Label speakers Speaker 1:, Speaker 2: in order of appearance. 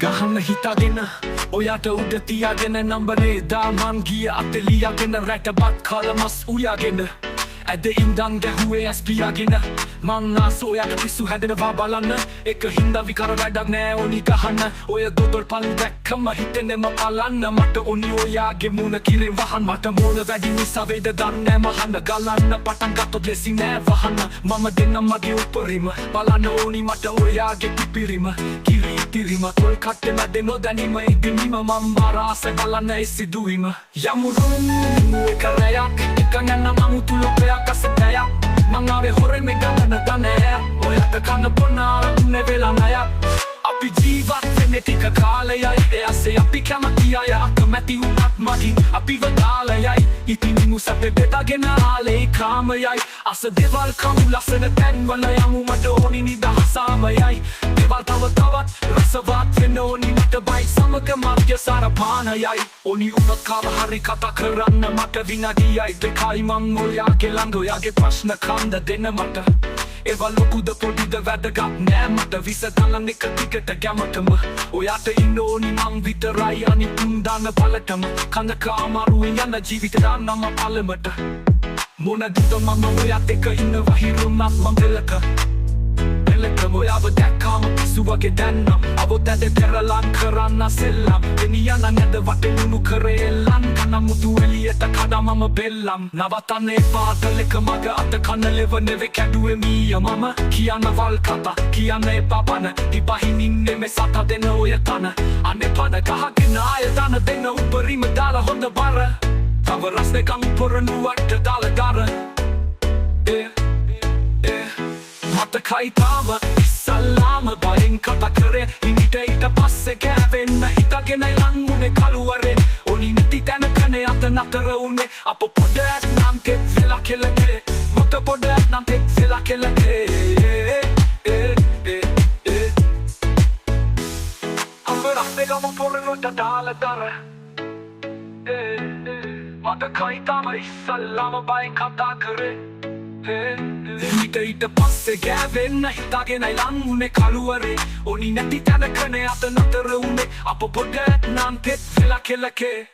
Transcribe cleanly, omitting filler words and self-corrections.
Speaker 1: ගහන්න හිතාගෙන ඔයාට උඩ තියාගෙන නම්බරේ දාමන් ගිය අතලියාගෙන රැටබත් කලමස් උයාගෙන ඇද ඉන්දන් ගැහුවේ ඇස්පියාගෙන මං ආස ඔයාට පිස්සු හැදෙනවා බලන්න එක හින්දා විකාර වැඩක් නෑ ඕනි ගහන්න ඔය දොඩොල් පල්ලු දැක්කම හිතෙනෙම පලන්න මට ඕනි ඔයාගේ මුණ කිරෙන් වහන් මට මොන වැඩි නිසා වේද දන්නේ මහන්න ගලන්න පටන් ගත්තොත් ලෙසි නෑ වහන්න මම දෙන්න මගේ උපරිම බලන්න ඕනි මට ඔයාගේ පිපිරිම කිරි තිරිම තොල් කට්ටේ මැද නොදැනීම ඉගෙනීම මම මාරාස බලන්න ඒ සිදුවීම යමුරුම් එක රැයක් එක යන මම තුලොපයක් අසතයක් මං ආවේ හොරෙන් මේ ගන්න දන්නේ ඔයාට කන්න පොනා නෙවෙලා නයක් අපි ජීවත් වෙන්නේ ටික කාලයයි ඒ අස්සේ අපි කැමති අය අකමැති වුණත් මගින් අපි වදාලයයි ඉතින් මුසපේ බෙදාගෙන ආලේ කාමයයි අස දෙවල් කමු ලස්සන තැන්වල යමු මට ඕනි නිදහසමයයි දෙවල් තව තවත් රසවත් වෙන්න ඕනි මට බයි සමග මධ්‍ය සරපානයයි ඕනි උනත් කාල හරි කතා කරන්න මට විනාඩියයි දෙකයි මං ඔයාගේ ළඟ ඔයාගේ ප්‍රශ්න කන්ද දෙන්න මට ඒවා ලොකුද පොඩිද වැදගත් නෑ මට විසඳන්න එක ටිකට ගැමටම ඔයාට ඉන්න ඕනි මං විතරයි අනිතුන් දාන බලටම කඳක අමාරුවෙන් යන ජීවිතය නම පළමට මොනදද මම ඔයාත් එක්ක ඉන්නවා හිරුණත් මං පෙළක ඔයාව දැක්කාම පිස්සු වගේ දැන්නම් අවොත් ඇද පෙරලන් කරන්න සෙල්ලම් දෙනියන නැද වටෙනුණු කරේල්ලන් කනම් මුතු එලියට කඩා මම බෙල්ලම් නවතන්න එපා අතලෙක මග අත කන්න ලෙව නෙවෙ කැඩුවේ මීය මම කියන්න වල් කතා කියන්න එපා බන දිපහින් ඉන්නේ මේ සතා දෙන ඔය තන අනේ පන ගහගෙන ආය දන දෙන්න උපරිම දාලා හොඳ බර තව රස් දෙකම් පොරනුවට දාලා දර මතකයි තාම ඉස්සල්ලාම බයෙන් කතා කරේ ඉනිට ඊට පස්සේ කෑවෙන්න හිතගෙන ලං උනේ කළුවරේ ඕනි නැති තැනකනේ අත නතර උනේ අප පොඩක් නම් තෙත් වෙලා කෙලකේ මත පොඩක් නම් තෙත් වෙලා කෙලකේ අපරස්සේ ගම පොරනොට දාලා දර මතකයි තාම ඉස්සල්ලාම බයෙන් කතා කරේ ඊට පස්සේ ගෑවෙන්න හිතාගෙනයි ලං උනේ කළුවරේ ඕනි නැති තැනකනේ අත නතර උනේ අප පොඩක් නම් තෙත් වෙලා කෙලකේ